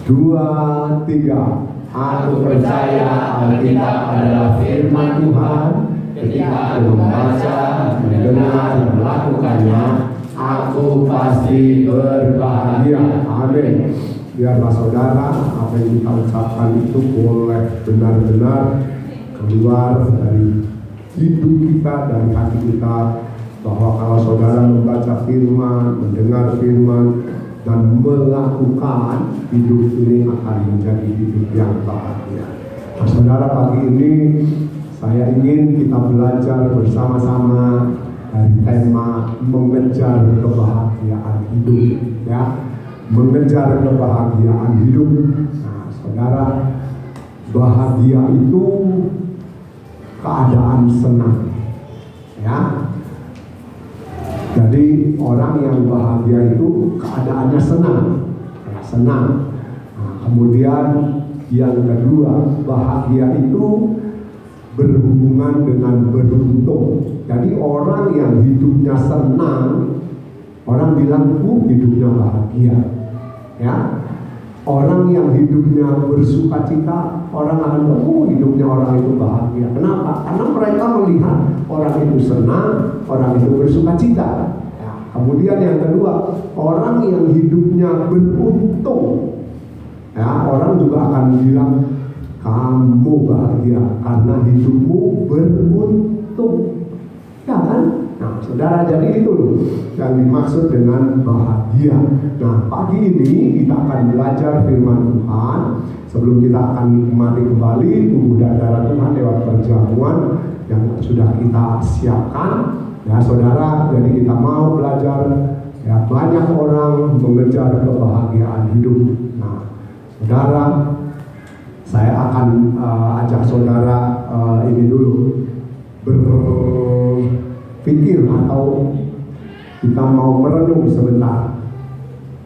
Dua, tiga. Aku percaya Alkitab adalah firman Tuhan. Ketika aku membaca, mendengar, dan melakukannya, aku pasti berbahagia. Amin. Biarlah saudara, apa yang kita ucapkan itu boleh benar-benar keluar dari hidup kita, dari hati kita, bahwa kalau saudara membaca firman, mendengar firman, dan melakukan, hidup ini akan menjadi hidup yang bahagia. Nah, saudara, pagi ini saya ingin kita belajar bersama-sama dari tema mengejar kebahagiaan hidup, ya, mengejar kebahagiaan hidup. Nah, saudara, bahagia itu keadaan senang, ya. Jadi orang yang bahagia itu keadaannya senang, ya, senang. Nah, kemudian yang kedua, bahagia itu berhubungan dengan beruntung. Jadi orang yang hidupnya senang, orang bilang, hidupnya bahagia, ya. Orang yang hidupnya bersukacita, orang akan bilang, hidupnya orang itu bahagia. Kenapa? Karena mereka melihat orang itu senang, orang itu bersukacita. Ya. Kemudian yang kedua, orang yang hidupnya beruntung, ya, orang juga akan bilang, kamu bahagia karena hidupmu beruntung, ya kan? Nah, saudara, jadi itu loh yang dimaksud dengan bahagia. Nah, pagi ini kita akan belajar firman Tuhan. Sebelum kita akan nikmati kembali tubuh dan darah Tuhan lewat perjamuan yang sudah kita siapkan, ya saudara. Jadi kita mau belajar, ya, banyak orang mengejar kebahagiaan hidup. Nah, saudara, saya akan ajak saudara ini dulu berpikir atau kita mau merenung sebentar.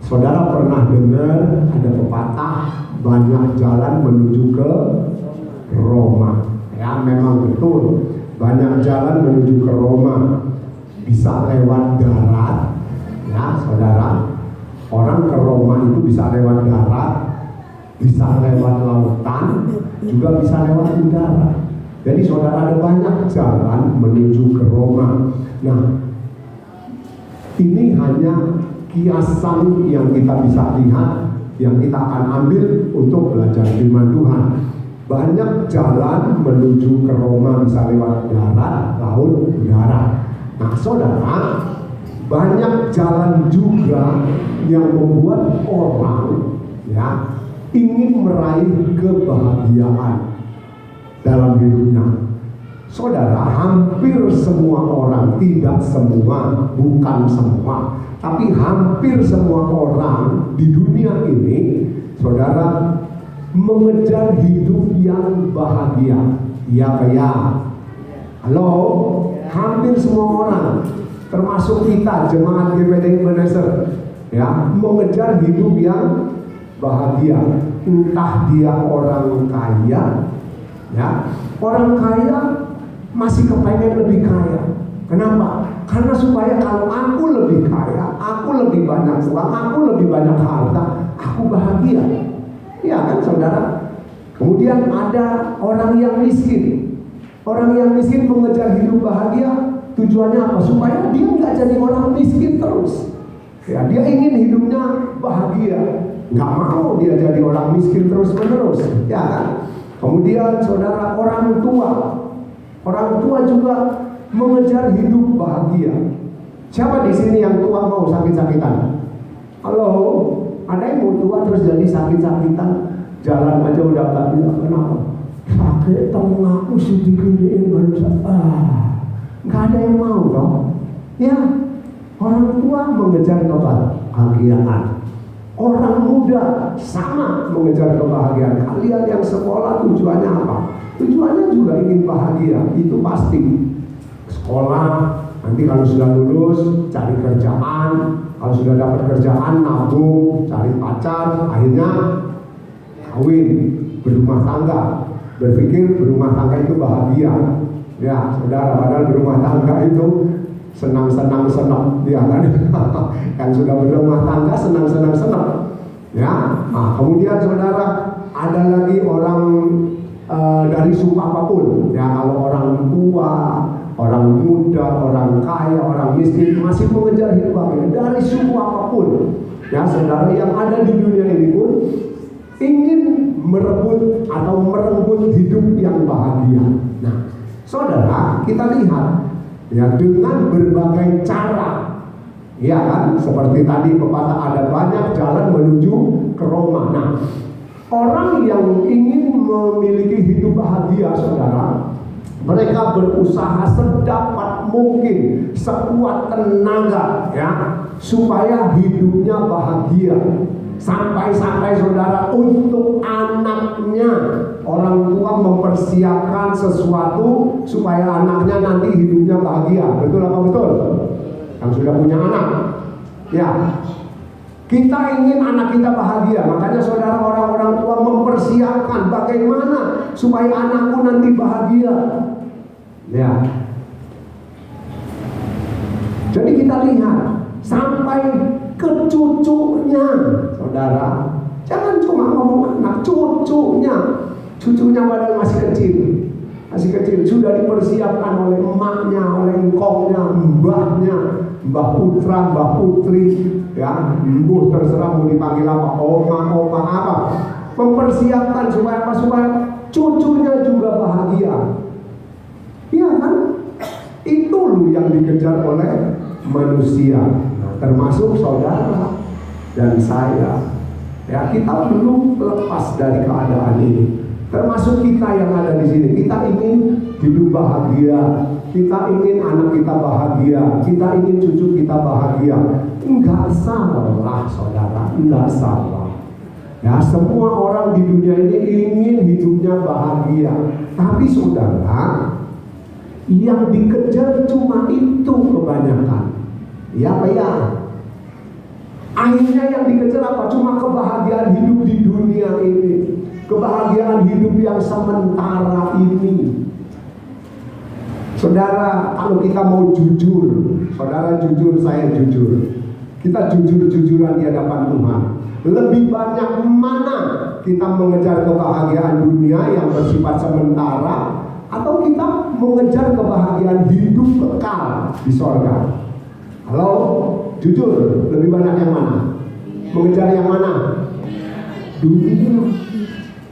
Saudara pernah dengar ada pepatah, banyak jalan menuju ke Roma. Ya, memang betul, banyak jalan menuju ke Roma. Bisa lewat darat, ya saudara. Orang ke Roma itu bisa lewat darat, bisa lewat lautan, juga bisa lewat udara. Jadi saudara, ada banyak jalan menuju ke Roma. Nah, ini hanya kiasan yang kita bisa lihat, yang kita akan ambil untuk belajar firman Tuhan. Banyak jalan menuju ke Roma, bisa lewat darat, laut, udara. Nah, saudara, banyak jalan juga yang membuat orang, ya, ingin meraih kebahagiaan dalam hidupnya. Saudara, hampir semua orang, tidak semua, bukan semua, tapi hampir semua orang di dunia ini, saudara, mengejar hidup yang bahagia. Iya, ya. Halo, hampir semua orang, termasuk kita jemaat GPD Indonesia, ya, mengejar hidup yang bahagia. Entah dia orang kaya, ya, orang kaya masih kepengen lebih kaya. Kenapa? Karena supaya kalau aku lebih kaya, aku lebih banyak uang, aku lebih banyak harta, aku bahagia. Ya kan saudara? Kemudian ada orang yang miskin. Orang yang miskin mengejar hidup bahagia, tujuannya apa? Supaya dia nggak jadi orang miskin terus. Ya, dia ingin hidupnya bahagia, nggak mau dia jadi orang miskin terus menerus, ya kan? Kemudian saudara, orang tua juga mengejar hidup bahagia. Siapa di sini yang tua mau sakit-sakitan? Halo, ada yang mau tua terus jadi sakit-sakitan? Jalan aja udah tak bilang, kenapa? Sakit temen aku sedikit baru nggak ada yang mau dong. Ya, orang tua mengejar kebahagiaan. Orang muda sama mengejar kebahagiaan. Kalian yang sekolah tujuannya apa? Tujuannya juga ingin bahagia, itu pasti. Sekolah, nanti kalau sudah lulus cari kerjaan, kalau sudah dapat kerjaan nabung, cari pacar, akhirnya kawin, berumah tangga, berpikir berumah tangga itu bahagia. Ya, saudara, padahal berumah tangga itu senang-senang, ya kan? Yang sudah berumah tangga senang-senang, Nah, kemudian saudara, ada lagi orang dari suku apapun, ya, kalau orang tua, orang muda, orang kaya, orang miskin masih mengejar hidup bahagia dari suku apapun, ya saudara, yang ada di dunia ini pun ingin merebut atau merenggut hidup yang bahagia. Nah, saudara, kita lihat ya dengan berbagai cara, ya kan, seperti tadi pepatah, ada banyak jalan menuju ke Roma. Nah, orang yang ingin memiliki hidup bahagia, saudara, mereka berusaha sedapat mungkin, sekuat tenaga, ya, supaya hidupnya bahagia. Sampai-sampai saudara, untuk anaknya, orang tua mempersiapkan sesuatu supaya anaknya nanti hidupnya bahagia. Betul apa betul? Yang sudah punya anak, ya, kita ingin anak kita bahagia. Makanya saudara, orang-orang tua mempersiapkan bagaimana supaya anakku nanti bahagia, ya. Jadi kita lihat sampai ke cucunya, saudara. Jangan cuma ngomong anak, cucunya padahal masih kecil sudah dipersiapkan oleh emaknya, oleh engkongnya, mbahnya, mbah putra, mbah putri, ya, mbuh terserah mau dipanggil apa, oma apa, mempersiapkan supaya apa? Supaya cucunya juga bahagia. Iya kan? Itu loh yang dikejar oleh manusia, termasuk saudara dan saya. Ya, kita belum lepas dari keadaan ini. Termasuk kita yang ada di sini. Kita ingin hidup bahagia, kita ingin anak kita bahagia, kita ingin cucu kita bahagia. Enggak salah, saudara, enggak salah. Ya, semua orang di dunia ini ingin hidupnya bahagia. Tapi saudara, yang dikejar cuma itu kebanyakan. Ya apa ya? Akhirnya yang dikejar apa? Cuma kebahagiaan hidup di dunia ini, kebahagiaan hidup yang sementara ini. Saudara, kalau kita mau jujur, saudara jujur, saya jujur, kita jujur-jujuran di hadapan Tuhan, lebih banyak mana kita mengejar kebahagiaan dunia yang bersifat sementara, atau kita mengejar kebahagiaan hidup kekal di sorga? Kalau jujur, lebih banyak yang mana? Mengejar yang mana? Dunia.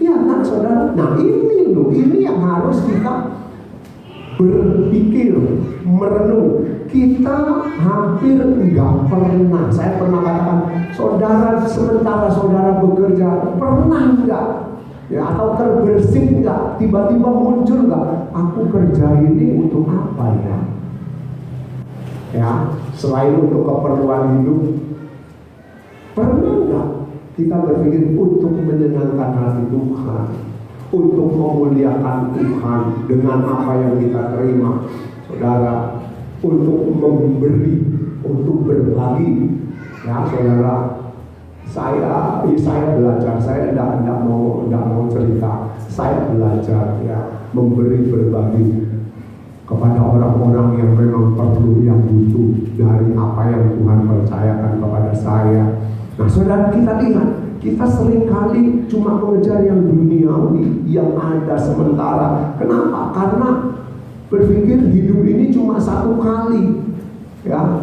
Ya kan saudara? Nah ini loh, ini yang harus kita berpikir, merenung. Kita hampir nggak pernah, saya pernah katakan, saudara, sementara saudara bekerja, pernah nggak, ya, atau terbersit nggak, tiba-tiba muncul nggak, aku kerja ini untuk apa ya? Ya, selain untuk keperluan hidup, pernah nggak kita berpikir untuk menyenangkan hati Tuhan, untuk memuliakan Tuhan dengan apa yang kita terima, saudara, untuk memberi, untuk berbagi, ya saudara. Saya belajar, saya tidak mau cerita, saya belajar, ya, memberi, berbagi kepada orang-orang yang memang perlu, yang butuh dari apa yang Tuhan percayakan kepada saya. Nah saudara, kita lihat, kita seringkali cuma mengejar yang duniawi, yang ada sementara. Kenapa? Karena berpikir hidup ini cuma satu kali, ya.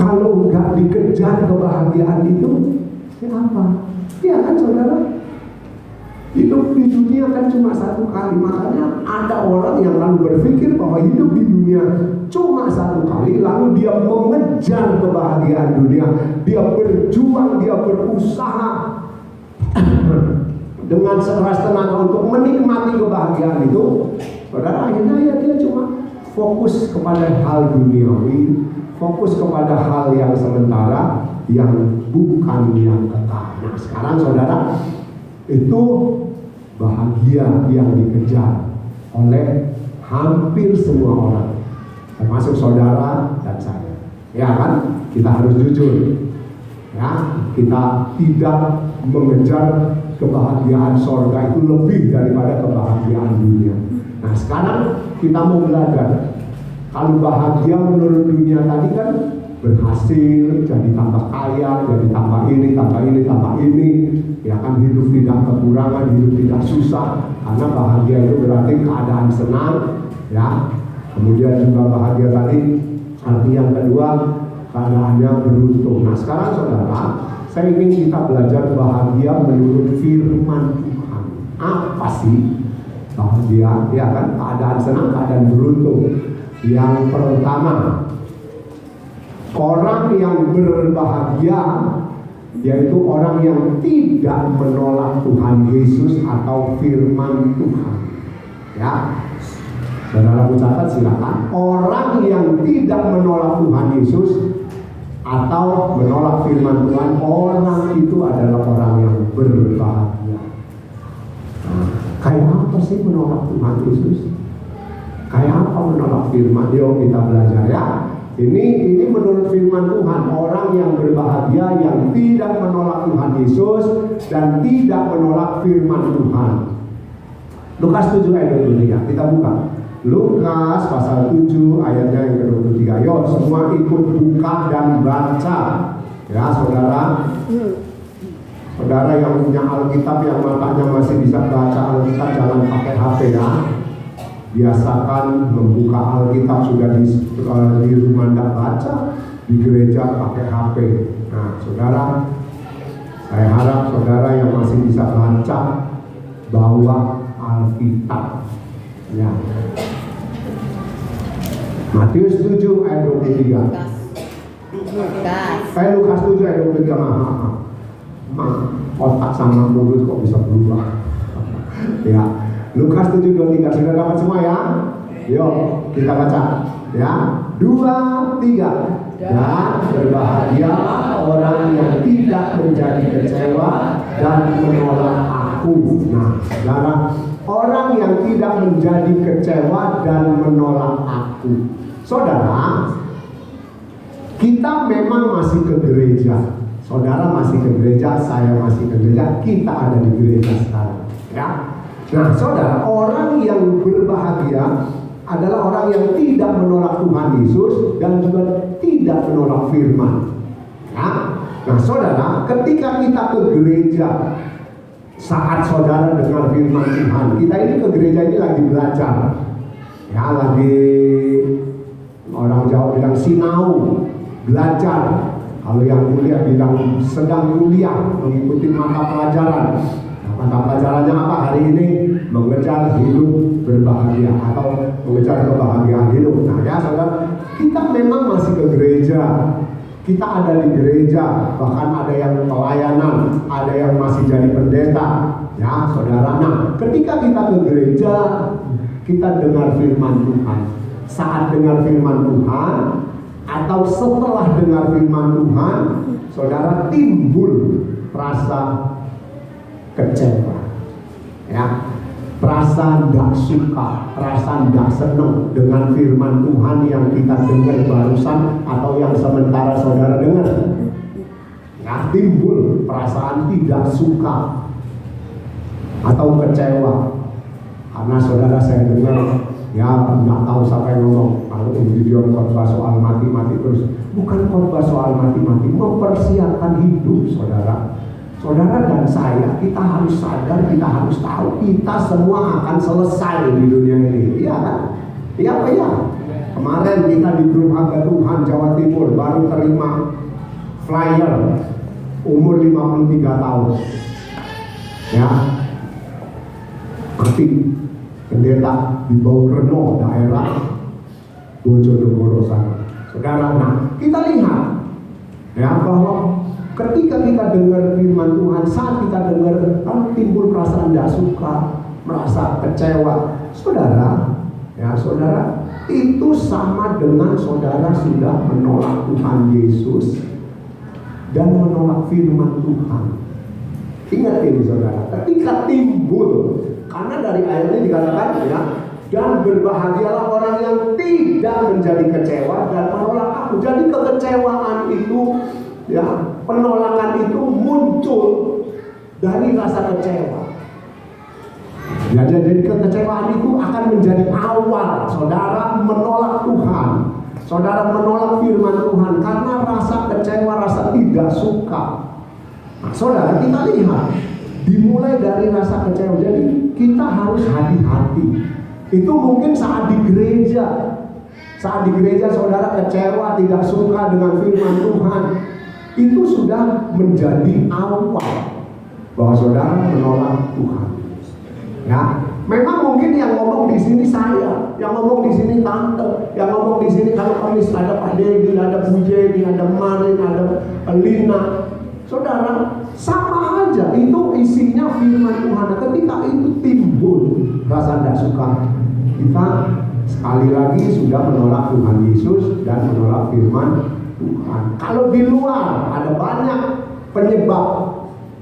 Kalau nggak dikejar kebahagiaan itu, ya apa? Ya kan saudara? Hidup di dunia kan cuma satu kali. Makanya ada orang yang lalu berpikir bahwa hidup di dunia cuma satu kali, lalu dia mengejar kebahagiaan dunia. Dia berjuang, dia berusaha dengan sekeras tenaga untuk menikmati kebahagiaan itu. Saudara, akhirnya ya dia cuma fokus kepada hal duniawi, fokus kepada hal yang sementara, yang bukan yang kekal. Nah sekarang saudara, itu bahagia yang dikejar oleh hampir semua orang, termasuk saudara dan saya. Ya kan? Kita harus jujur, ya, kita tidak mengejar kebahagiaan sorga itu lebih daripada kebahagiaan dunia. Nah sekarang kita mau belajar. Kalau bahagia menurut dunia tadi kan berhasil, jadi tambah kaya, jadi tambah ini, ya kan, hidup tidak kekurangan, hidup tidak susah, karena bahagia itu berarti keadaan senang, ya. Kemudian juga bahagia tadi, arti yang kedua, keadaannya beruntung. Nah sekarang saudara, saya ingin kita belajar bahagia menurut firman Tuhan. Apa sih bahagia? Ya kan, keadaan senang, keadaan beruntung. Yang pertama, orang yang berbahagia yaitu orang yang tidak menolak Tuhan Yesus atau firman Tuhan. Ya, saudara catat silakan. Orang yang tidak menolak Tuhan Yesus atau menolak firman Tuhan, orang itu adalah orang yang berbahagia. Nah, kayak apa sih menolak Tuhan Yesus? Kayak apa menolak firman? Yuk kita belajar ya. Ini menurut firman Tuhan, orang yang berbahagia yang tidak menolak Tuhan Yesus dan tidak menolak firman Tuhan. Lukas 7 ayat 23, kita buka. Lukas pasal 7 ayatnya yang ke-23. Yuk semua ikut buka dan baca. Ya saudara. Saudara yang punya Alkitab, yang matanya masih bisa baca Alkitab, jangan pakai HP ya. Biasakan membuka Alkitab, sudah di rumah tidak baca, di gereja pakai HP. Nah saudara, saya harap saudara yang masih bisa baca, bawa Alkitab ya. Matius 7 ayat 23. Lukas 7 ayat 23. Otak sama mulut kok bisa berubah. Ya, Lukas 7:23 sudah dapat semua ya? Yuk kita baca ya. 2, 3. Dan berbahagialah orang yang tidak menjadi kecewa dan menolak aku. Nah, saudara, orang yang tidak menjadi kecewa dan menolak aku. Saudara, kita memang masih ke gereja. Saudara masih ke gereja, saya masih ke gereja, kita ada di gereja sekarang ya. Nah saudara, orang yang berbahagia adalah orang yang tidak menolak Tuhan Yesus dan juga tidak menolak firman ya. Nah saudara, ketika kita ke gereja, saat saudara dengar firman Tuhan, kita ini ke gereja ini lagi belajar ya, lagi orang Jawa bilang sinau, belajar. Kalau yang kuliah bilang sedang kuliah, mengikuti mata pelajaran. Nah, mata pelajarannya apa hari ini? Mengejar hidup berbahagia atau mengejar kebahagiaan hidup. Nah ya saudara, kita memang masih ke gereja, kita ada di gereja, bahkan ada yang pelayanan, ada yang masih jadi pendeta ya saudara. Nah ketika kita ke gereja, kita dengar firman Tuhan. Saat dengar firman Tuhan atau setelah dengar firman Tuhan, saudara timbul rasa kecewa ya, rasa tidak suka, rasa tidak senang dengan firman Tuhan yang kita dengar barusan atau yang sementara saudara dengar ya, timbul perasaan tidak suka atau kecewa karena saudara, saya dengar ya nggak tahu siapa yang ngomong, kalau video khotbah soal mati-mati terus. Bukan khotbah soal mati-mati, mempersiapkan hidup saudara. Saudara dan saya, kita harus sadar, kita harus tahu, kita semua akan selesai di dunia ini. Iya kan? Iya apa ya? Kemarin kita di grup Hamba Tuhan Jawa Timur baru terima flyer umur 53 tahun ya, mati pendeta di Baukerno, daerah Bojonegoro sana. Saudara, nah kita lihat ya bahwa ketika kita dengar firman Tuhan, saat kita dengar timbul perasaan tidak suka, merasa kecewa, saudara, ya saudara, itu sama dengan saudara sudah menolak Tuhan Yesus dan menolak firman Tuhan. Ingat ini saudara, ketika timbul, karena dari ayat ini dikatakan ya, dan berbahagialah orang yang tidak menjadi kecewa dan menolak aku. Jadi kekecewaan itu ya, penolakan itu muncul dari rasa kecewa. Ya, jadi kekecewaan itu akan menjadi awal saudara menolak Tuhan. saudara menolak firman Tuhan karena rasa kecewa, rasa tidak suka. Nah, saudara, kita lihat dimulai dari rasa kecewa. Jadi kita harus hati-hati. Itu mungkin saat di gereja. Saat di gereja saudara kecewa, tidak suka dengan firman Tuhan, itu sudah menjadi awal bahwa saudara menolak Tuhan. Ya, memang mungkin yang ngomong di sini saya, yang ngomong di sini tante, yang ngomong di sini kalau Kamis ada Pak Dedi, ada Bu Jenny, ada Marin, ada Lina. Saudara, sama aja, itu isinya firman Tuhan. Ketika itu timbul rasa tidak suka, kita sekali lagi sudah menolak Tuhan Yesus dan menolak firman Tuhan. Kalau di luar ada banyak penyebab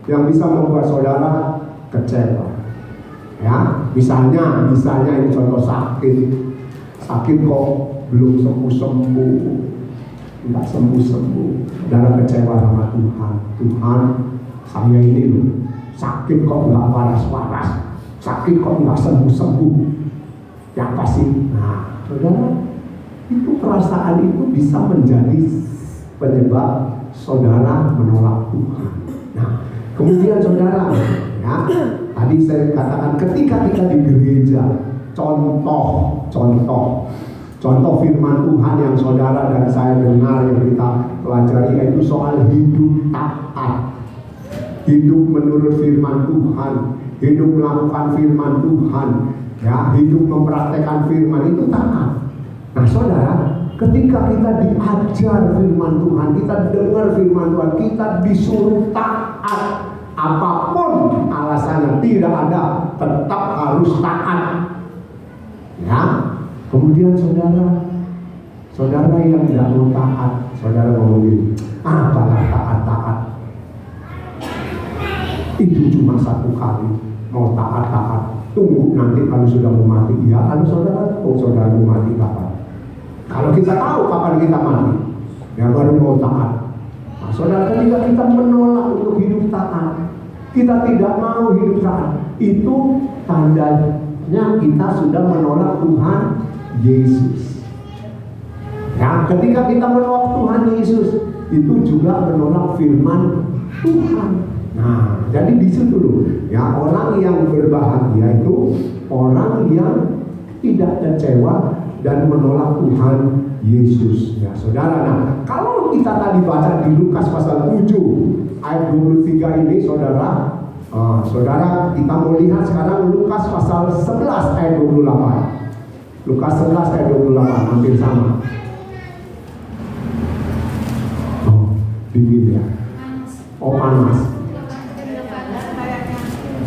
yang bisa membuat saudara kecewa. Ya, misalnya ini contoh sakit kok belum sembuh, nggak sembuh, saudara kecewa sama Tuhan. Tuhan, saya ini loh sakit kok nggak waras, sakit kok nggak sembuh. Ya apa sih? Nah, saudara, itu perasaan itu bisa menjadi penyebab saudara menolak Tuhan. Nah, kemudian saudara, ya, tadi saya katakan ketika kita di gereja, contoh firman Tuhan yang saudara dan saya dengar, yang kita pelajari, yaitu soal hidup taat, hidup menurut firman Tuhan, hidup melakukan firman Tuhan. Ya, hidup mempraktekkan firman itu taat. Nah, saudara, ketika kita diajar firman Tuhan, kita dengar firman Tuhan, kita disuruh taat, apapun alasannya tidak ada, tetap harus taat. Ya, kemudian saudara yang tidak mau taat, saudara ngomong gini, apalah taat. Itu cuma satu kali, mau taat. Tunggu nanti kalau sudah mau mati. Ya, kalau saudara mau mati kapan? Kalau kita tahu kapan kita mati, ya baru mau taat. Nah, saudara, ketika kita menolak untuk hidup taat, kita tidak mau hidup taat, itu tandanya kita sudah menolak Tuhan Yesus. Ya, ketika kita menolak Tuhan Yesus, itu juga menolak firman Tuhan. Nah, jadi di situ dulu, ya, orang yang berbahagia itu orang yang tidak kecewa dan menolak Tuhan Yesus. Ya, saudara. Nah, kalau kita tadi baca di Lukas pasal 7 ayat 23 ini, saudara, kita mau lihat sekarang Lukas pasal 11 ayat 28. Lukas 11 ayat 28, hampir sama. Oh, dingin ya. Oh, panas.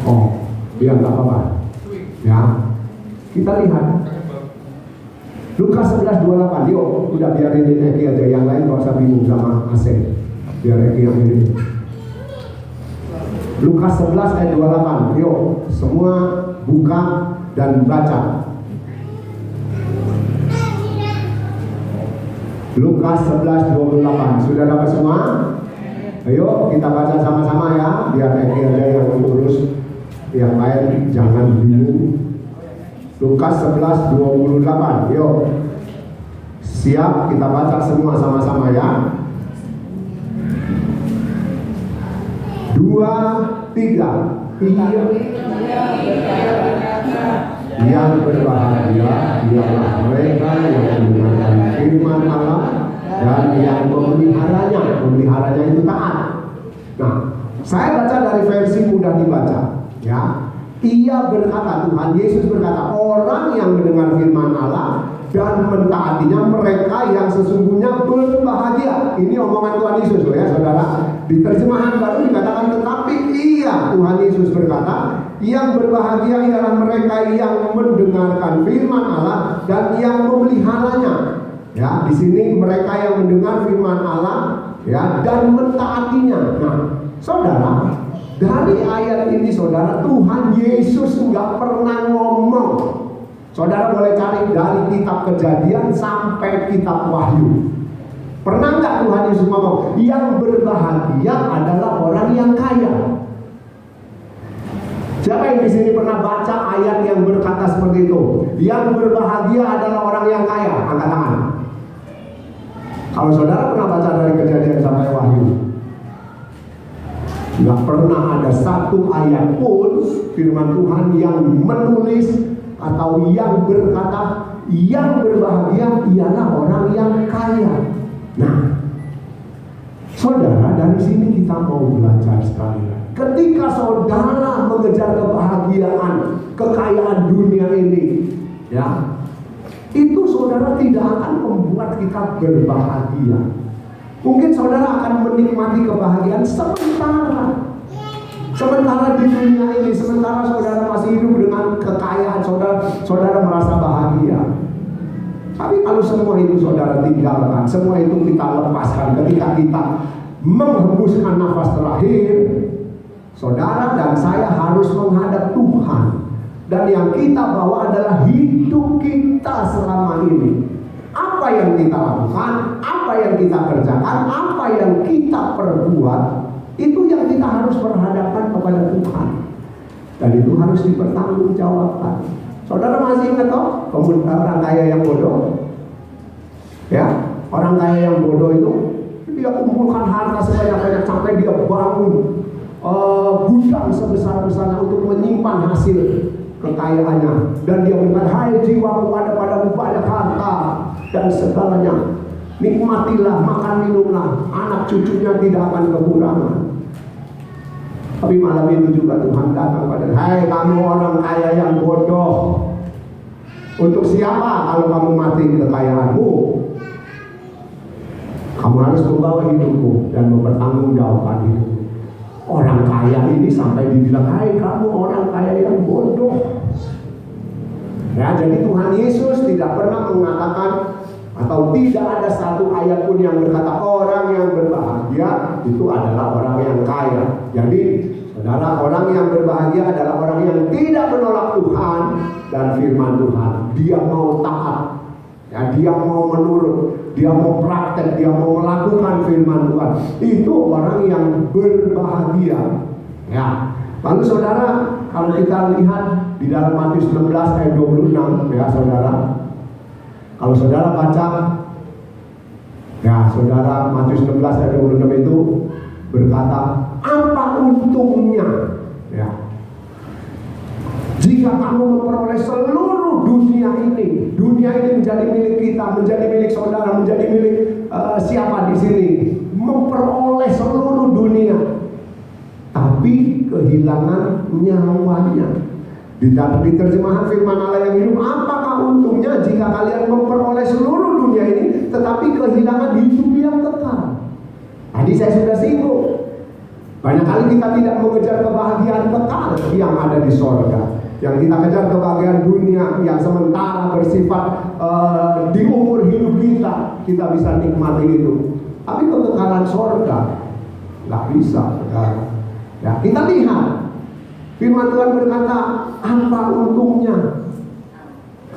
Oh, ya nggak apa-apa. Ya, kita lihat Lukas 11:28. Yuk, udah biarin Eki aja, yang lain nggak usah bingung sama Asep. Biar Eki yang ini. Lukas 11 ayat 28. Yuk, semua buka dan baca. Lukas 11:28. Sudah dapat semua? Ayo kita baca sama-sama ya, biar Eki aja yang urus. Yang lain jangan bingung. Lukas 11:28. Yuk, siap, kita baca semua sama-sama ya. 2, 3. Yang berbahagia ialah mereka yang mendengarkan firman Allah dan yang memeliharanya itu taat. Nah, saya baca dari versi mudah dibaca. Ya, ia berkata, Tuhan Yesus berkata, orang yang mendengar firman Allah dan mentaatinya, mereka yang sesungguhnya berbahagia. Ini omongan Tuhan Yesus loh ya, saudara. Di terjemahan baru dikatakan, tetapi ia, Tuhan Yesus berkata, yang berbahagia ialah mereka yang mendengarkan firman Allah dan yang memeliharanya. Ya, di sini mereka yang mendengar firman Allah, ya, dan mentaatinya. Nah, saudara, dari ayat ini, saudara, Tuhan Yesus nggak pernah ngomong. Saudara boleh cari dari kitab Kejadian sampai kitab Wahyu. Pernah nggak Tuhan Yesus ngomong, yang berbahagia adalah orang yang kaya? Siapa yang di sini pernah baca ayat yang berkata seperti itu? Yang berbahagia adalah orang yang kaya. Angkat tangan. Kalau saudara pernah baca dari Kejadian sampai Wahyu, nggak pernah ada satu ayat pun firman Tuhan yang menulis atau yang berkata yang berbahagia ialah orang yang kaya. Nah, saudara, dari sini kita mau belajar sekali lagi. Ketika saudara mengejar kebahagiaan, kekayaan dunia ini, ya, itu saudara tidak akan membuat kita berbahagia. Mungkin saudara akan menikmati kebahagiaan sementara di dunia ini, sementara saudara masih hidup dengan kekayaan, saudara merasa bahagia. Tapi kalau semua itu saudara tinggalkan, semua itu kita lepaskan ketika kita menghembuskan nafas terakhir, saudara dan saya harus menghadap Tuhan. Dan yang kita bawa adalah hidup kita selama ini. Apa yang kita lakukan, apa yang kita kerjakan, apa yang kita perbuat, itu yang kita harus berhadapan kepada Tuhan. Dan itu harus dipertanggungjawabkan. Saudara masih ingat toh orang kaya yang bodoh? Ya, orang kaya yang bodoh itu dia kumpulkan harta sebanyak-banyak sampai dia bangun gudang sebesar-besarnya untuk menyimpan hasil kekayaannya. Dan dia berkata, hai jiwaku, ada padamu banyak harta dan segalanya, nikmatilah, makan minumlah, anak cucunya tidak akan kekurangan. Tapi malam itu juga Tuhan datang pada, hai kamu orang kaya yang bodoh, untuk siapa kalau kamu mati kekayaanmu? Kamu harus membawa hidupmu dan mempertanggungjawabkan hidupmu. Orang kaya ini sampai dibilang, hai kamu orang kaya yang bodoh. Ya, jadi Tuhan Yesus tidak pernah mengatakan atau tidak ada satu ayat pun yang berkata orang yang berbahagia itu adalah orang yang kaya. Jadi saudara, orang yang berbahagia adalah orang yang tidak menolak Tuhan dan firman Tuhan. Dia mau taat, ya, dia mau menurut, dia mau praktek, dia mau melakukan firman Tuhan. Itu orang yang berbahagia. Ya. Lalu saudara, kalau kita lihat di dalam Matius 16 ayat 26, ya saudara. Kalau saudara baca, ya saudara, Matius 16 ayat 26 itu berkata, apa untungnya, ya, jika kamu memperoleh seluruh dunia ini menjadi milik kita, menjadi milik saudara, menjadi milik siapa di sini, memperoleh seluruh dunia, tapi kehilangan nyawanya. Di terjemahan firman Allah yang hidup, apakah untungnya jika kalian memperoleh seluruh dunia ini, tetapi kehilangan hidup yang kekal? Tadi saya sudah singgung, banyak kali kita tidak mengejar kebahagiaan kekal yang ada di sorga. Yang kita kejar kebahagiaan dunia yang sementara bersifat di umur hidup kita bisa nikmati itu. Tapi kekekalan sorga nggak bisa. Ya, kita lihat firman Tuhan berkata, apa untungnya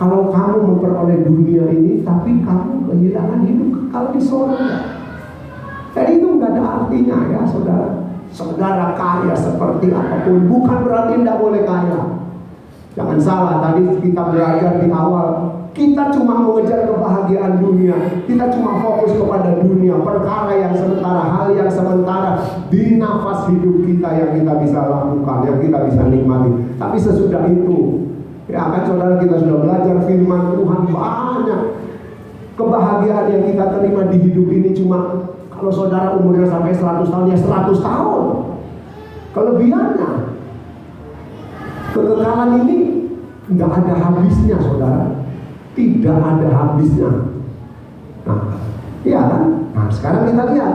kalau kamu memperoleh dunia ini tapi kamu kehilangan hidup kekal di sorga. Jadi itu nggak ada artinya, ya saudara. Saudara kaya seperti apapun bukan berarti tidak boleh kaya. Jangan salah, tadi kita belajar di awal, kita cuma mengejar kebahagiaan dunia, kita cuma fokus kepada dunia, perkara yang sementara, hal yang sementara di nafas hidup kita yang kita bisa lakukan, yang kita bisa nikmati. Tapi sesudah itu, ya kan saudara, kita sudah belajar firman Tuhan, banyak kebahagiaan yang kita terima di hidup ini. Cuma kalau saudara umurnya sampai 100 tahun, ya 100 tahun. Kelebihannya, kekekalan ini nggak ada habisnya, saudara. Tidak ada habisnya. Nah, iya kan? Nah, sekarang kita lihat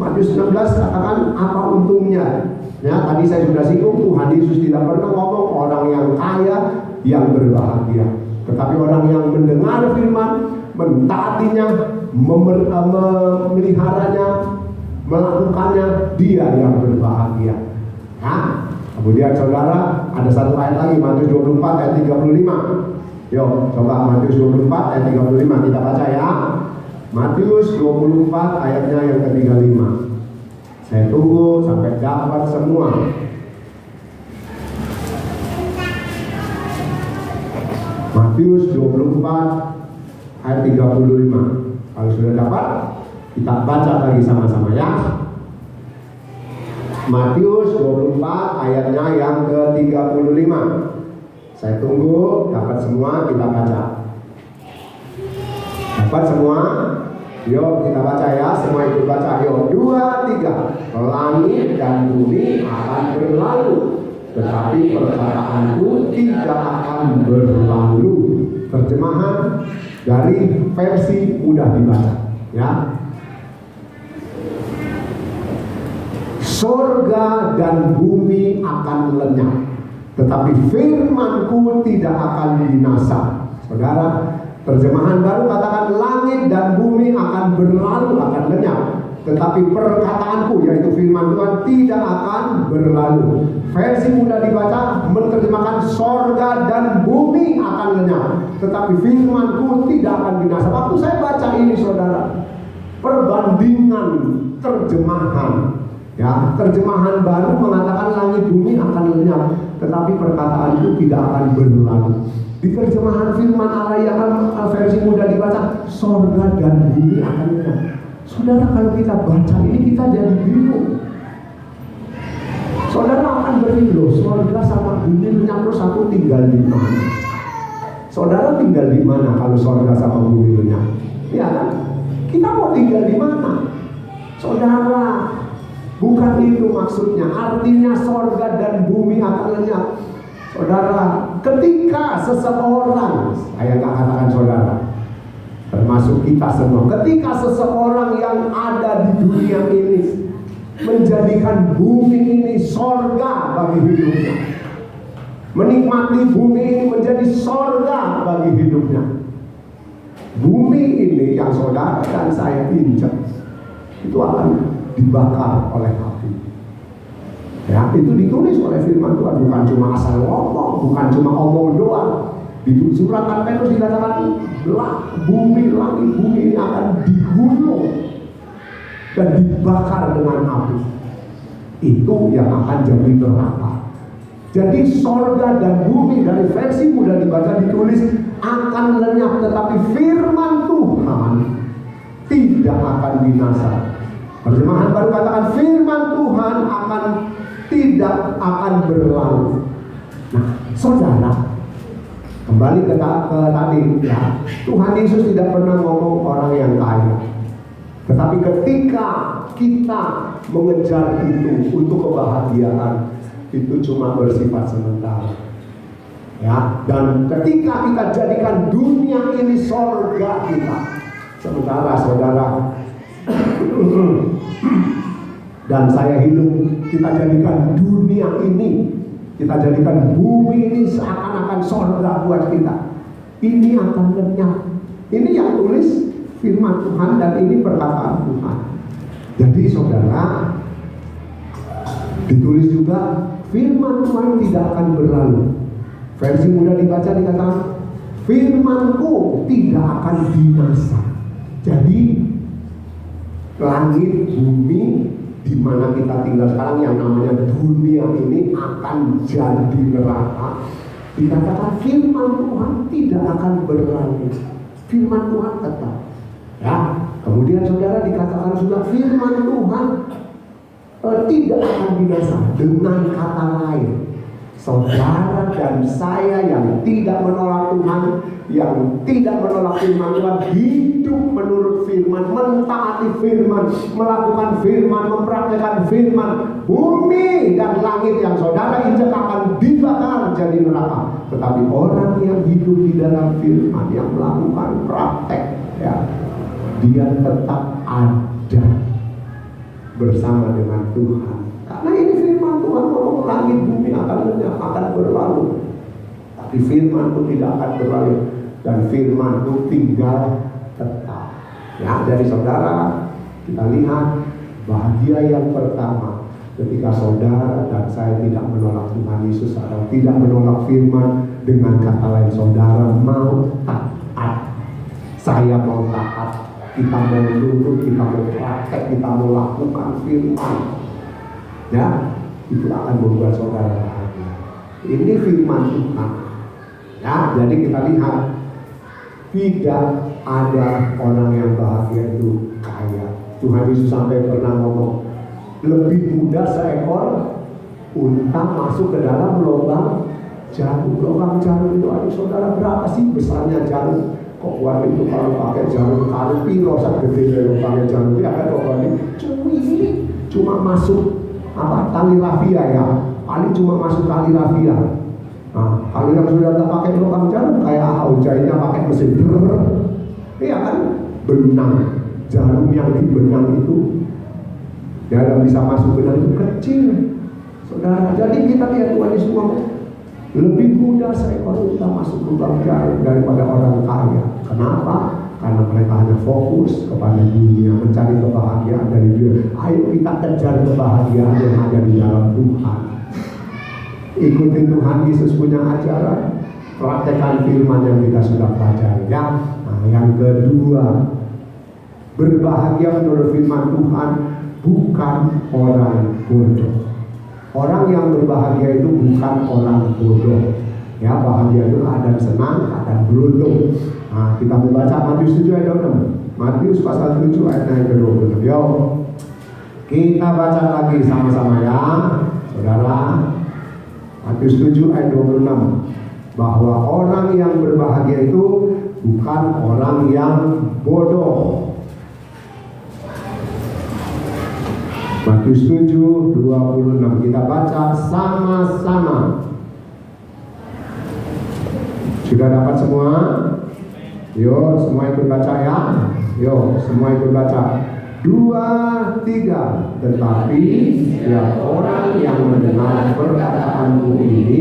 Matius 16 katakan apa untungnya. Ya, tadi saya sudah singgung, Tuhan Yesus tidak pernah ngomong orang yang kaya yang berbahagia, tetapi orang yang mendengar firman, mentaatinya, memeliharanya, melakukannya, dia yang berbahagia. Nah, kemudian saudara, ada satu ayat lagi, Matius 24 ayat 35. Yuk, coba Matius 24 ayat 35 kita baca ya. Matius 24 ayatnya yang ke-35. Saya tunggu sampai dapat semua. Matius 24 ayat 35. Kalau sudah dapat, Kita baca lagi sama-sama ya. Matius 24 ayatnya yang ke-35. Saya tunggu, dapat semua, kita baca. Dapat semua? Yuk kita baca ya, semua ikut baca. Yuk, 2, 3. Langit dan bumi akan berlalu, tetapi perkataanku tidak akan berlalu. Terjemahan dari versi mudah dibaca ya. Sorga dan bumi akan lenyap, tetapi firmanku tidak akan binasa. Saudara, terjemahan baru katakan langit dan bumi akan berlalu, akan lenyap, tetapi perkataanku, yaitu firman Tuhan, tidak akan berlalu. Versi mudah dibaca menerjemahkan sorga dan bumi akan lenyap, tetapi firmanku tidak akan binasa. Waktu saya baca ini saudara, perbandingan terjemahan ya, terjemahan baru mengatakan langit bumi akan lenyap, tetapi perkataanku tidak akan berlalu. Di terjemahan firman Allah yang versi mudah dibaca, sorga dan bumi akan lenyap. Saudara, kalau kita baca ini kita jadi bingung. Saudara akan berpikir, sorga sama bumi lenyap, terus aku tinggal di mana? Saudara tinggal di mana kalau sorga sama bumi lenyap? Ya kan? Kita mau tinggal di mana? Saudara, bukan itu maksudnya. Artinya sorga dan bumi akan lenyap. Saudara, ketika seseorang, saya nggak katakan saudara, termasuk kita semua, ketika seseorang yang ada di dunia ini menjadikan bumi ini sorga bagi hidupnya, menikmati bumi ini menjadi sorga bagi hidupnya, bumi ini yang saudara dan saya injak itu akan dibakar oleh api. Ya, itu ditulis oleh firman Tuhan, bukan cuma asal ngomong, bukan cuma omong doang. Di surat Al-Petrus dikatakan bumi, langit bumi ini akan digulung dan dibakar dengan api. Itu yang akan jadi neraka. Jadi sorga dan bumi dari versi mudah dibaca ditulis akan lenyap, tetapi firman Tuhan tidak akan binasa. Terjemahan baru katakan firman Tuhan tidak akan berlalu. Nah, saudara, kembali ke tadi ya, Tuhan Yesus tidak pernah ngomong orang yang kaya. Tetapi ketika kita mengejar itu untuk kebahagiaan, itu cuma bersifat sementara. Ya, dan ketika kita jadikan dunia ini sorga kita, sementara saudara dan saya hidup, kita jadikan dunia ini, kita jadikan bumi ini seakan-akan sorga buat kita. Ini akan lenyap. Ini yang tulis firman Tuhan dan ini perkataan Tuhan. Jadi saudara, ditulis juga firman Tuhan tidak akan berlalu. Versi mudah dibaca dikatakan firmanku tidak akan binasa. Jadi langit bumi di mana kita tinggal sekarang yang namanya dunia ini akan jadi neraka. Dikatakan firman Tuhan tidak akan berlalu. Firman Tuhan tetap. Ya, kemudian saudara dikatakan juga firman Tuhan tidak akan binasa. Dengan kata lain, saudara dan saya yang tidak menolak Tuhan, yang tidak menolak firman Tuhan, hidup menurut firman, mentaati firman, melakukan firman, mempraktikkan firman, bumi dan langit yang saudara injak akan dibakar jadi neraka. Tetapi orang yang hidup di dalam firman, yang melakukan praktek, ya, dia tetap ada bersama dengan Tuhan. Karena ini firman Tuhan ngomong langit bumi akan lenyap, akan berlalu, tapi firman itu tidak akan berlalu. Dan firman itu tinggal tetap. Ya, dari saudara kita lihat bahagia yang pertama ketika saudara dan saya tidak menolak Tuhan Yesus atau tidak menolak firman. Dengan kata lain, saudara mau taat, saya mau taat, kita mau nurut, kita mau praktek, kita mau lakukan firman, ya, itu akan membuat saudara bahagia. Ini firman Tuhan. Ya, jadi kita lihat tidak ada orang yang bahagia itu kaya. Tuhan Yesus sampai pernah ngomong, lebih mudah seekor unta masuk ke dalam lubang jarum. Lubang jarum itu, aduh saudara, berapa sih besarnya jarum? Kok buat itu kalau pakai jarum kayu pirosak gede dari lubangnya jarum? Ya kan lubang ini cuma masuk tali rafia ya, paling cuma masuk tali rafia. Nah, kalau yang sudah tak pakai lubang jarum kayak jahitnya pakai mesin, iya kan? Benang, jarum yang di benang itu yang bisa masuk benang itu kecil, saudara. Jadi kita lihat Tuhan Yesus ngomong, lebih mudah seekor unta masuk lubang jarum daripada orang kaya. Kenapa? Karena mereka hanya fokus kepada dunia, mencari kebahagiaan dari dunia. Ayo kita kejar kebahagiaan yang ada di dalam Tuhan. Ikuti Tuhan Yesus punya ajaran, praktekkan firman yang kita sudah pelajari ya. Nah, yang kedua, berbahagia menurut firman Tuhan bukan orang bodoh. Orang yang berbahagia itu bukan orang bodoh. Ya, bahagia itu keadaan senang, keadaan beruntung. Nah, kita membaca Matius 7 ayat 26. Matius pasal 7 ayat 26. Yuk, kita baca lagi sama-sama ya, saudara. Matius 7 ayat 26. Bahwa orang yang berbahagia itu bukan orang yang bodoh. Matius 7, 26. Kita baca sama-sama. Sudah dapat semua? Yuk, semua ikut baca ya. Yuk, semua ikut baca. 2, 3. Tetapi setiap orang yang mendengar perkataanku ini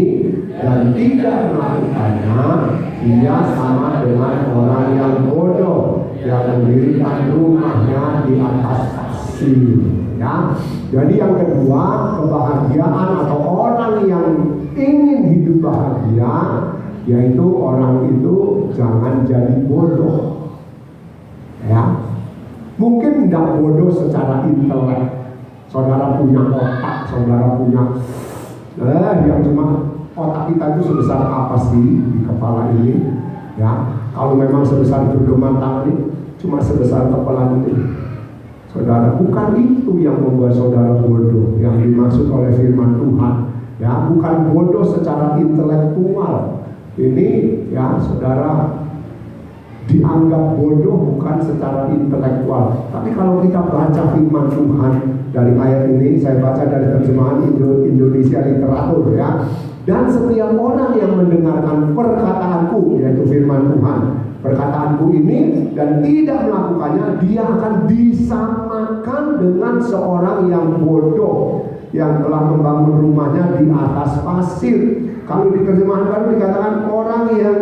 dan tidak melakukannya, ia sama dengan orang yang bodoh yang mendirikan rumahnya di atas pasir. Ya, jadi yang kedua, kebahagiaan atau orang yang ingin hidup bahagia, yaitu orang itu jangan jadi bodoh. Ya, mungkin tidak bodoh secara intelek. Saudara punya otak, saudara punya yang cuma otak kita itu sebesar apa sih di kepala ini? Ya, kalau memang sebesar genggaman tangan ini, cuma sebesar kepala ini. Saudara, bukan itu yang membuat saudara bodoh yang dimaksud oleh firman Tuhan. Ya, bukan bodoh secara intelektual. Ini ya, saudara, dianggap bodoh bukan secara intelektual. Tapi kalau kita baca firman Tuhan dari ayat ini, saya baca dari terjemahan Indonesia Literatur ya. Dan setiap orang yang mendengarkan perkataanku, yaitu firman Tuhan, perkataanku ini dan tidak melakukannya, dia akan disamakan dengan seorang yang bodoh yang telah membangun rumahnya di atas pasir. Kalau di terjemahan baru dikatakan orang yang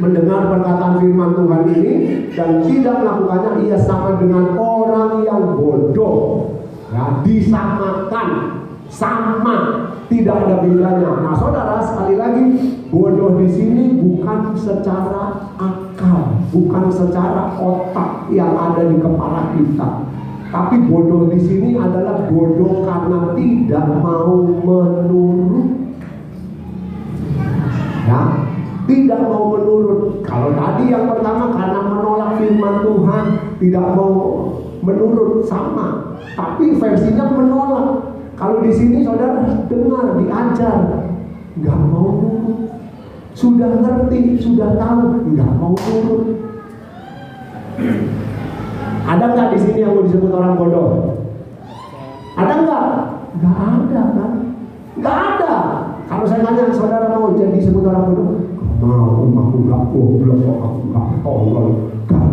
mendengar perkataan firman Tuhan ini dan tidak melakukannya, ia sama dengan orang yang bodoh. Ya, disamakan, sama, tidak ada bedanya. Nah, saudara, sekali lagi, bodoh di sini bukan secara akal, bukan secara otak yang ada di kepala kita. Tapi bodoh di sini adalah bodoh karena tidak mau menurut. Ya, tidak mau menurut. Kalau tadi yang pertama karena menolak firman Tuhan, tidak mau menurut, sama. Tapi versinya menolak. Kalau di sini saudara dengar, diajar, nggak mau nurut. Sudah ngerti, sudah tahu, nggak mau nurut. Ada nggak di sini yang mau disebut orang bodoh? Ada nggak? Nggak ada kan? Nggak ada. Kalau saya tanya, saudara mau jadi disebut orang bodoh? Mau, aku nggak goblok, aku nggak tolol, kan?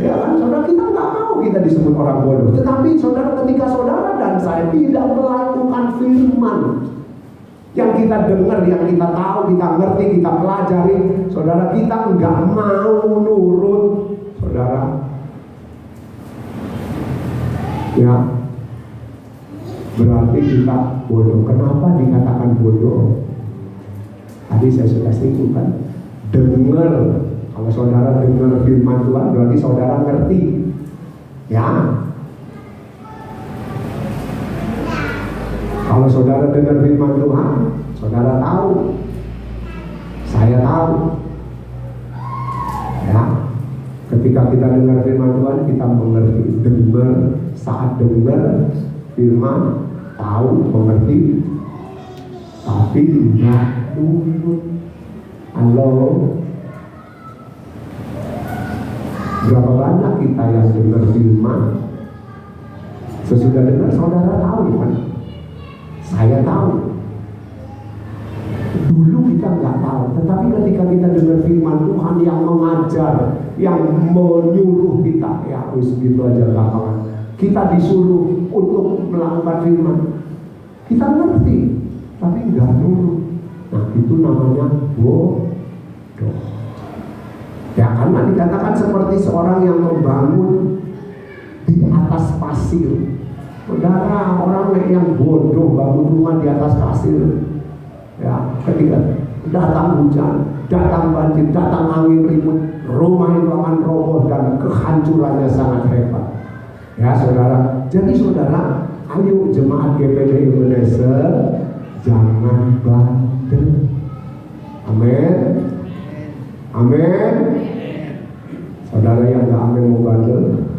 Ya kan, saudara, kita nggak mau kita disebut orang bodoh. Tetapi saudara, ketika saudara dan saya tidak melakukan firman yang kita dengar, yang kita tahu, kita ngerti, kita pelajari, saudara, kita nggak mau nurut, saudara. Ya, berarti kita bodoh. Kenapa dikatakan bodoh? Tadi saya sudah singgung, dengar. Kalau saudara dengar firman Tuhan, berarti saudara ngerti. Ya, kalau saudara dengar firman Tuhan, saudara tahu, saya tahu. Ya, ketika kita dengar firman Tuhan, kita mengerti. Dengar saat dengar firman, tahu, mengerti, tapi tidak nurut. Halo, berapa banyak kita yang dengar firman, sesudah dengar saudara tahu kan? Saya tahu. Dulu kita nggak tahu, tetapi ketika kita dengar firman Tuhan yang mengajar, yang menyuruh kita, ya harus gitu aja gampang. Kita disuruh untuk melakukan firman, kita ngerti, tapi nggak nurut. Nah itu namanya bodoh. Ya karena dikatakan seperti seorang yang membangun di atas pasir. Saudara, orang yang bodoh bangun rumah di atas pasir. Ya, ketika datang hujan, datang banjir, datang angin ribut, rumah itu akan roboh dan kehancurannya sangat hebat. Ya saudara, jadi saudara, ayo jemaat GPD Indonesia jangan bandel. Amin. Amin. Saudara yang gak amin mau bandel,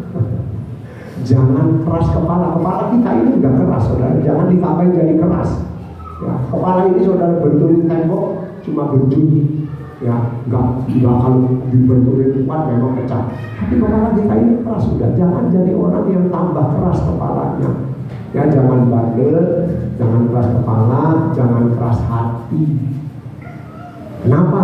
jangan keras kepala. Kepala kita ini udah keras, saudara. Jangan ditambahin jadi keras. Ya, kepala ini saudara benturin tembok cuma bentuk, ya nggak kalau dibenturin kuat memang pecah. Tapi kepala kita ini keras sudah. Jangan jadi orang yang tambah keras kepalanya. Ya jangan bandel, jangan keras kepala, jangan keras hati. Kenapa?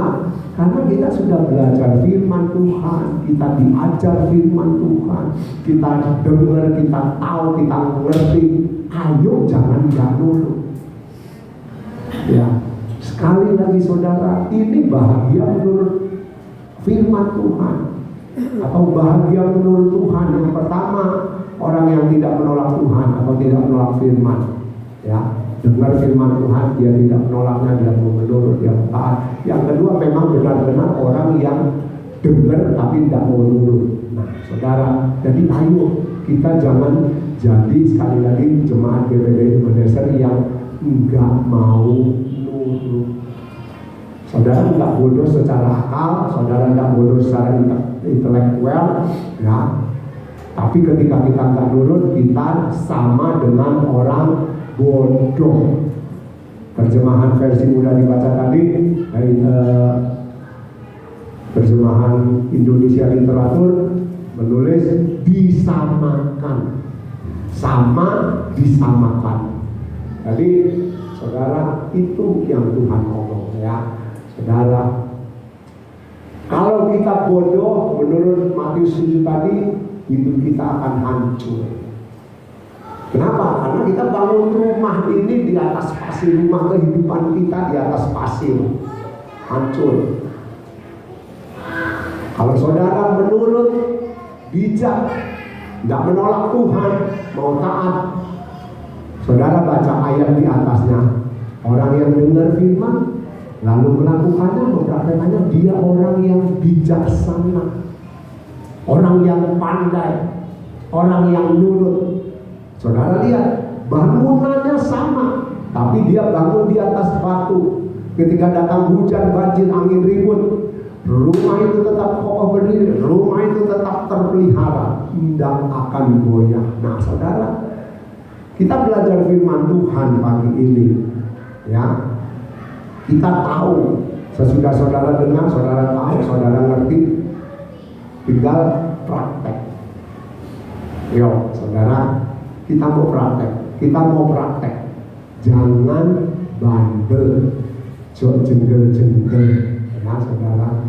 Karena kita sudah belajar firman Tuhan, kita diajar firman Tuhan, kita dengar, kita tahu, kita mengerti. Ayo jangan nurut. Ya, sekali lagi saudara, ini bahagia menurut firman Tuhan atau bahagia menurut Tuhan. Yang pertama, orang yang tidak menolak Tuhan atau tidak menolak firman. Ya, dengar firman Tuhan, dia tidak menolaknya, dia mau menurut, dia taat. Yang kedua, memang benar-benar orang yang dengar tapi tidak mau nurut. Nah, saudara, jadi ayo kita jangan jadi sekali lagi jemaat GPD Indonesia yang enggak mau nurut. Saudara enggak bodoh secara akal, saudara enggak bodoh secara intelektual, ya. Tapi ketika kita enggak nurut, kita sama dengan orang bodoh. Terjemahan versi mudah dibaca tadi dari terjemahan Indonesia Literatur menulis disamakan, sama disamakan. Jadi saudara, itu yang Tuhan ngomong ya. Saudara, kalau kita bodoh menurut Matius 7 tadi, hidup kita akan hancur. Kenapa? Karena kita bangun rumah ini di atas pasir. Rumah kehidupan kita di atas pasir, hancur. Kalau saudara menurut, bijak, tidak menolak Tuhan, mau taat, saudara baca ayat di atasnya. Orang yang dengar firman lalu melakukannya, mempraktekannya, dia orang yang bijaksana, orang yang pandai, orang yang nurut. Saudara lihat, bangunannya sama, tapi dia bangun di atas batu. Ketika datang hujan, banjir, angin ribut, rumah itu tetap kokoh berdiri, rumah itu tetap terpelihara, tidak akan goyah. Nah saudara, kita belajar firman Tuhan pagi ini, ya. Kita tahu, sesudah saudara dengar, saudara tahu, saudara ngerti, tinggal praktek. Yo, saudara, kita mau praktek, jangan bandel, jenggel-jenggel, ya saudara.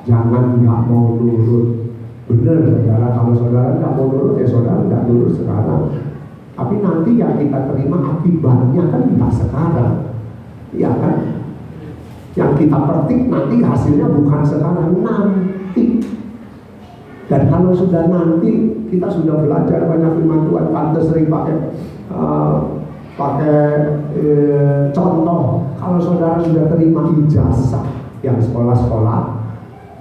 Jangan nggak mau nurut. Benar saudara, kalau saudara nggak mau nurut, ya saudara nggak nurut sekarang. Tapi nanti yang kita terima akibatnya kan nggak sekarang, ya kan? Yang kita petik nanti hasilnya bukan sekarang, nanti. Dan kalau sudah nanti, kita sudah belajar banyak firman Tuhan. Tante sering pakai contoh. Kalau saudara sudah terima ijazah, yang sekolah-sekolah,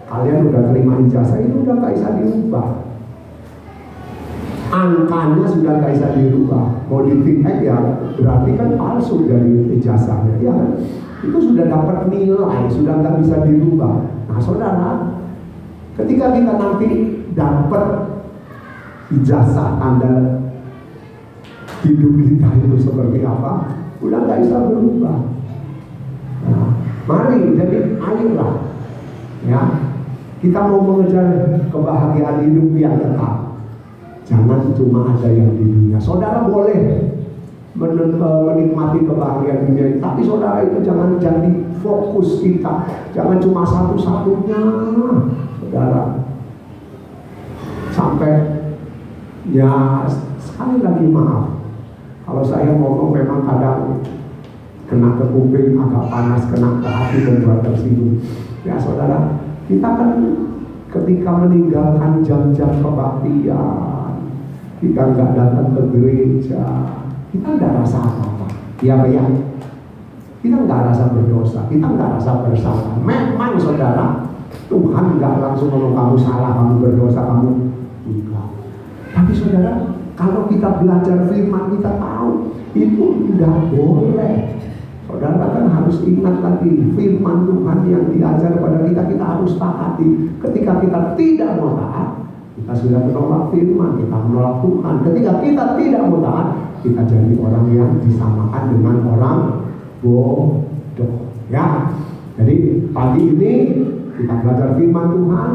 kalian udah terima ijazah, itu udah gak bisa diubah. Angkanya sudah gak bisa dirubah. Mau dititek ya berarti kan palsu dari ijazahnya, ya kan? Itu sudah dapat nilai, sudah gak bisa dirubah. Nah saudara, ketika kita nanti dapat ijazah tanda hidup kita itu seperti apa, udah nggak bisa berubah. Nah, mari jadi ayolah ya, kita mau mengejar kebahagiaan hidup yang tetap. Jangan cuma ada yang di dunia. Saudara boleh menikmati kebahagiaan dunia ini, tapi saudara itu jangan jadi fokus kita. Jangan cuma satu-satunya, saudara. Sampai ya, sekali lagi maaf kalau saya ngomong memang kadang kena ke kuping, agak panas, kena ke hati dan buat tersinggung. Ya saudara, kita kan ketika meninggalkan jam-jam kebaktian, kita nggak datang ke gereja, kita nggak rasa apa-apa. Ya Pak ya, kita nggak rasa berdosa, kita nggak rasa bersalah. Memang saudara, Tuhan nggak langsung ngomong kamu salah, kamu berdosa, kamu enggak. Tapi saudara, kalau kita belajar firman, kita tahu itu tidak boleh. Saudara kan harus ingat lagi, firman Tuhan yang diajar pada kita, kita harus taati. Ketika kita tidak mau taat, kita sudah menolak firman, kita menolak Tuhan. Ketika kita tidak mau taat, kita jadi orang yang disamakan dengan orang bodoh. Ya, jadi pagi ini kita belajar firman Tuhan.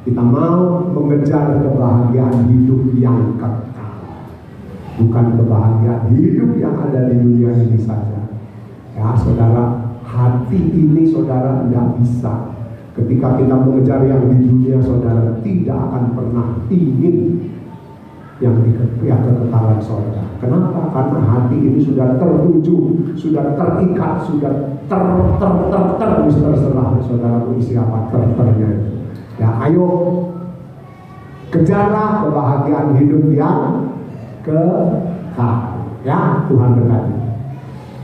Kita mau mengejar kebahagiaan hidup yang kekal, bukan kebahagiaan hidup yang ada di dunia ini saja. Ya saudara, hati ini saudara tidak bisa. Ketika kita mengejar yang di dunia, saudara tidak akan pernah ingin yang kekekalan saudara. Kenapa? Karena hati ini sudah tertuju, sudah terikat, sudah terserah saudara mau isi apa ternya itu. Ya ayo kejarlah kebahagiaan hidup yang kekal. Ya Tuhan berkati.